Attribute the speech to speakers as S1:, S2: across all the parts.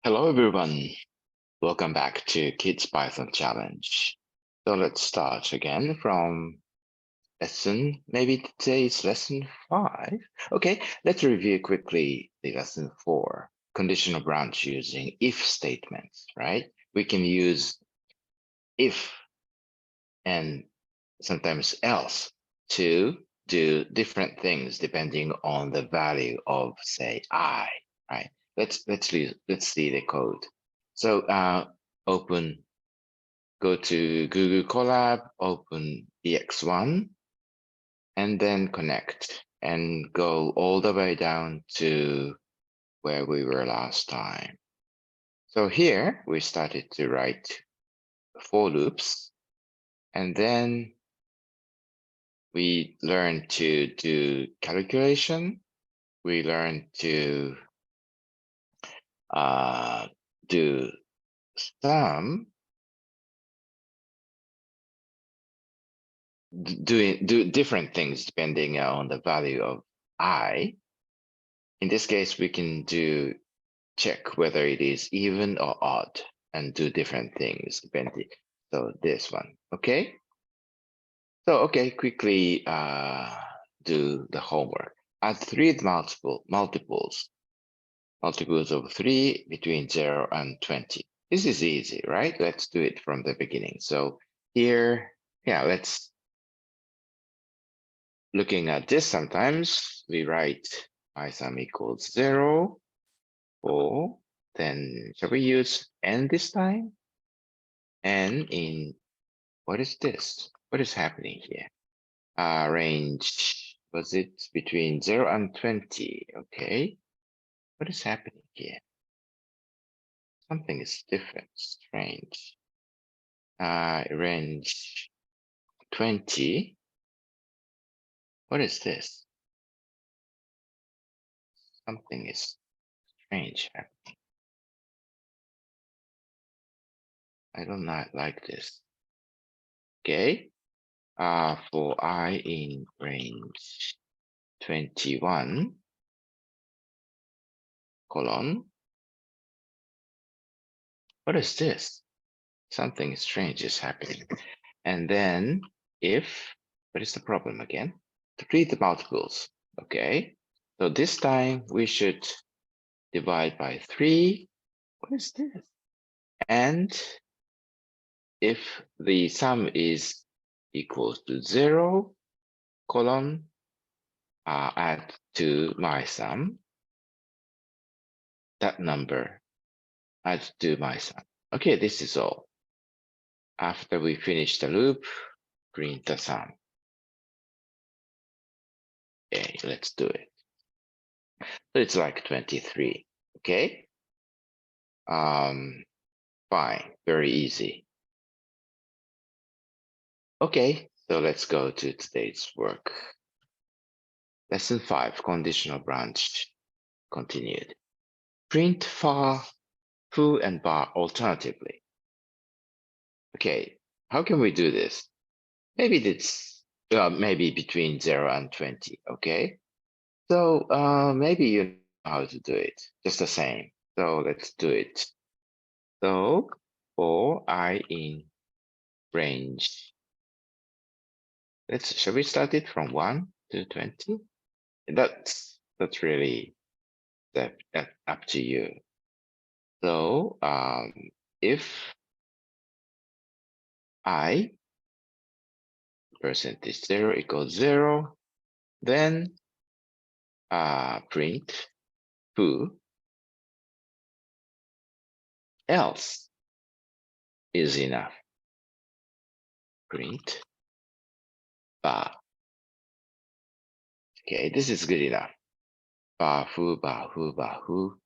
S1: Hello, everyone. Welcome back to Kids Python Challenge. So let's start again from maybe today's lesson 5. Okay, let's review quickly the lesson 4, conditional branch using if statements, right? We can use if and sometimes else to do different things depending on the value of, say, I, right? Let's see the code. So go to Google Colab, open EX1, and then connect and go all the way down to where we were last time. So here we started to write for loops, and then we learned to do calculation. We learned to do sum, do different things depending on the value of I. In this case, we can check whether it is even or odd and do different things depending. So this one, okay? So, okay, quickly do the homework. Add three multiples of 3 between 0 and 20. This is easy, right? Let's do it from the beginning. So here, yeah, let's looking at this. Sometimes we write sum equals 0, or then shall we use n this time? N in, what is this? What is happening here? Range, was it between 0 and 20? Okay. What is happening here? Something is different, strange. Range 20. What is this? Something is strange happening. I do not like this. Okay. For I in range 21, colon. What is this? Something strange is happening. And then if, what is the problem again? To read the multiples, okay? So this time we should divide by 3. What is this? And if the sum is equals to 0, colon, add to my sum, that number, add to my sum. Okay, this is all. After we finish the loop, print the sum. Okay, let's do it. So it's like 23, okay? Fine, very easy. Okay, so let's go to today's work. Lesson 5, conditional branch, continued. Print far, foo, and bar alternatively. Okay, how can we do this? Maybe it's maybe between 0 and 20, okay? So maybe you know how to do it, just the same. So let's do it. So for I in range, shall we start it from 1 to 20? That's really up to you. So if I percentage 0 equals 0, then print foo else is enough. Print bar. Okay, this is good enough. Bar foo, bar foo, bar foo.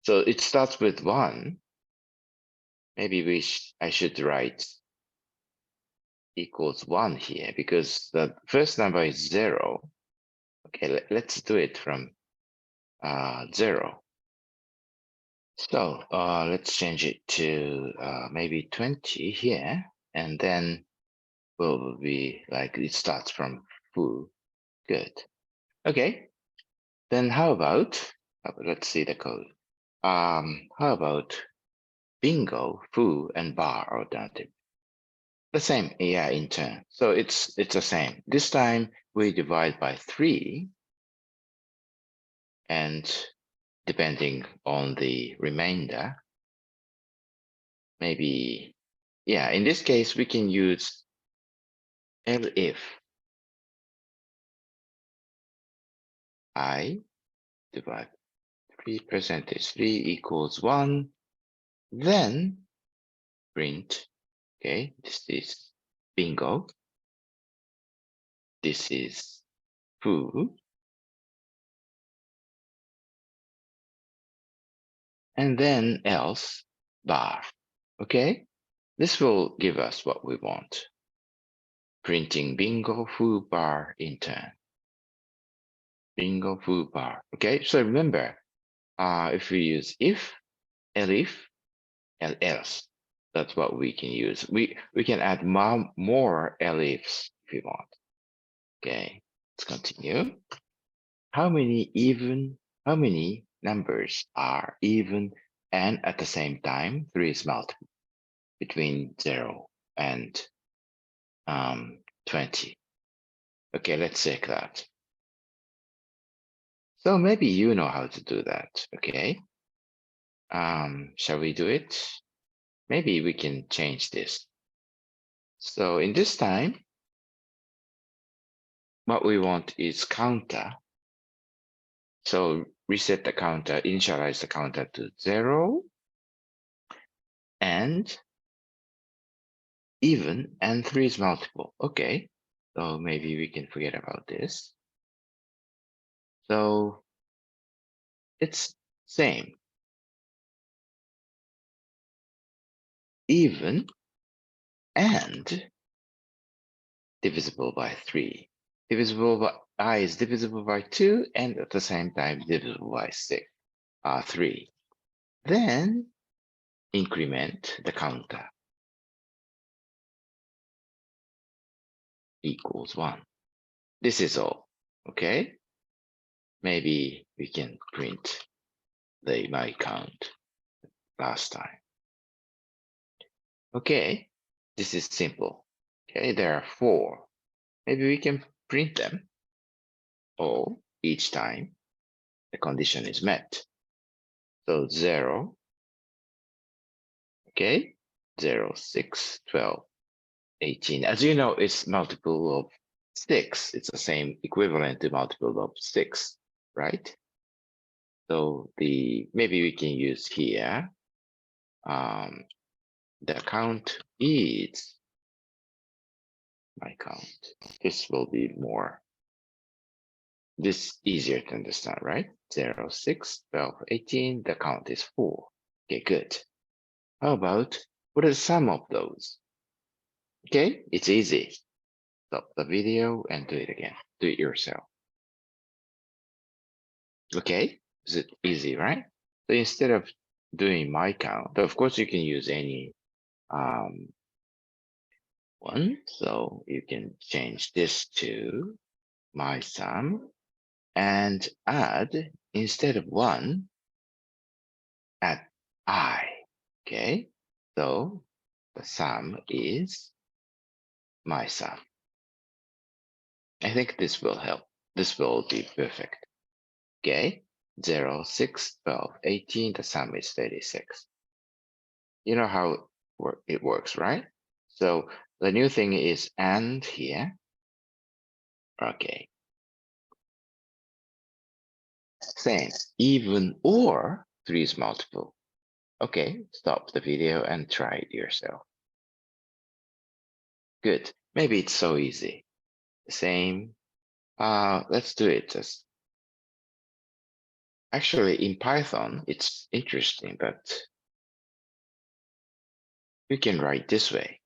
S1: So it starts with 1. Maybe I should write equals 1 here because the first number is 0. Okay, let's do it from 0. So let's change it to maybe 20 here, and then will be like it starts from foo. Good. Okay. Then how about let's see the code. How about bingo, foo, and bar alternative? The same, yeah, in turn. So it's the same. This time we divide by 3, and depending on the remainder, maybe, yeah, in this case we can use if I divide 3 percentage 3 equals 1, then print, okay, this is bingo, this is foo, and then else bar, okay? This will give us what we want. Printing bingo, foo, bar in turn. Bingo, foo, bar, okay? So remember, if we use if, elif, and else, that's what we can use. We can add more elifs if we want. Okay, let's continue. How many numbers are even and at the same time 3 is multiple between 0 and 20? Okay, let's check that. So maybe you know how to do that. Okay. Shall we do it? Maybe we can change this. So in this time, what we want is counter. So reset the counter, initialize the counter to 0 and even, and 3 is multiple. Okay, so maybe we can forget about this. So it's same. Even and divisible by 3. Divisible by I is divisible by 2 and at the same time divisible by 3. Then increment the counter equals 1. This is all. Okay. Maybe we can print my count last time. Okay, this is simple. Okay, there are 4. Maybe we can print them all each time the condition is met. So 0, okay, 0, 6, 12, 18. As you know, it's multiple of 6. It's the same equivalent to multiple of 6, right? So maybe we can use here. The count is my count. This will be more. This easier to understand, right? 0, 6, 12, 18. The count is 4. Okay, good. How about what is the sum of those? Okay, it's easy. Stop the video and do it again. Do it yourself. Okay, is it easy, right? So instead of doing my count, of course you can use any one. So you can change this to my sum and add, instead of 1, add I. Okay, so the sum is my sum. I think this will help. This will be perfect. Okay, 0, 6, 12, 18. The sum is 36. You know how it works, right? So the new thing is and here. Okay. Same, even or 3 is multiple. Okay, stop the video and try it yourself. Good. Maybe it's so easy. Same. Let's do it. Actually, in Python, it's interesting, but you can write this way.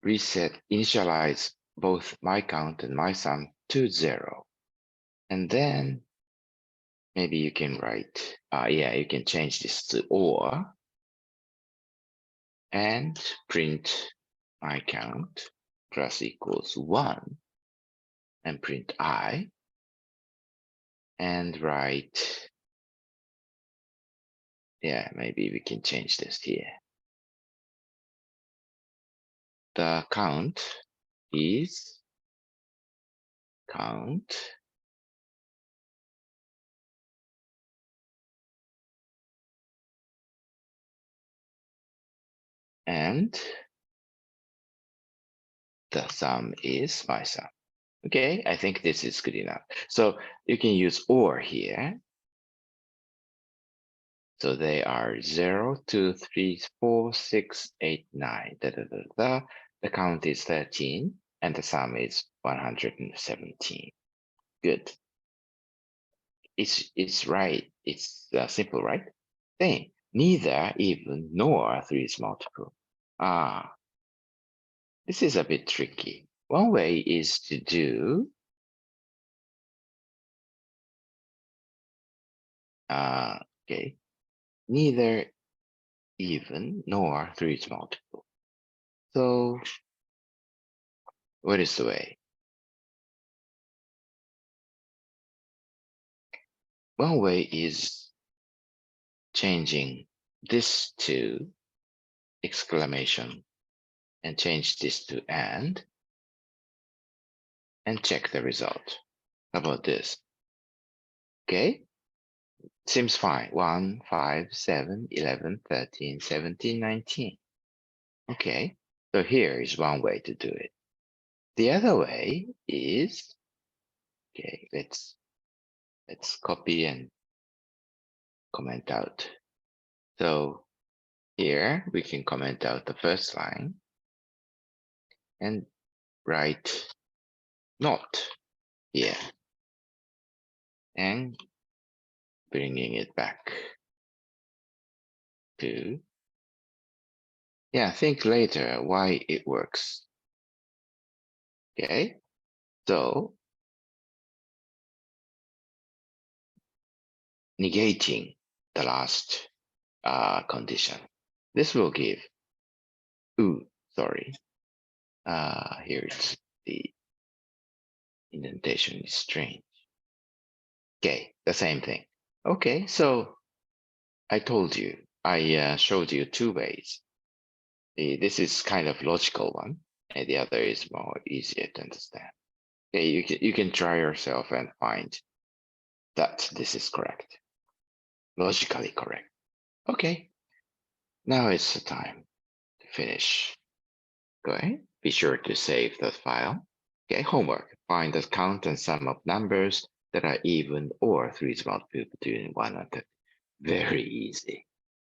S1: Reset, initialize both my count and my sum to 0. And then maybe you can write, yeah, you can change this to or and print my count plus equals 1 and print I and write Yeah, maybe we can change this here. The count is count and the sum is my sum. Okay, I think this is good enough. So you can use or here. So they are 0, 2, 3, 4, 6, 8, 9. Da, da, da, da. The count is 13 and the sum is 117. Good. It's right. It's simple, right? Then neither even nor 3 is multiple. Ah, this is a bit tricky. One way is to do okay, neither even nor 3 is multiple. So what is the way? One way is changing this to exclamation and change this to and check the result. How about this? Okay, seems fine. 1, 5, 7, 11, 13, 17, 19. Okay, so here is one way to do it. The other way is, okay, let's copy and comment out. So here we can comment out the first line and write not here and bringing it back to, yeah, think later why it works. Okay, so negating the last condition. This will give, ooh, sorry. Here it's the indentation is strange. Okay, the same thing. Okay, so I told you, I showed you two ways. This is kind of logical one, and the other is more easier to understand. Okay, you can try yourself and find that this is correct, logically correct. Okay, now it's the time to finish. Okay, be sure to save that file. Okay, homework. Find the count and sum of numbers that are even or 3 is multiple between 1 and 10. Very easy.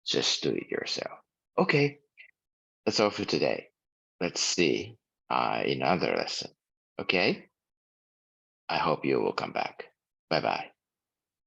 S1: Just do it yourself. Okay, that's all for today. Let's see in another lesson. Okay, I hope you will come back. Bye bye.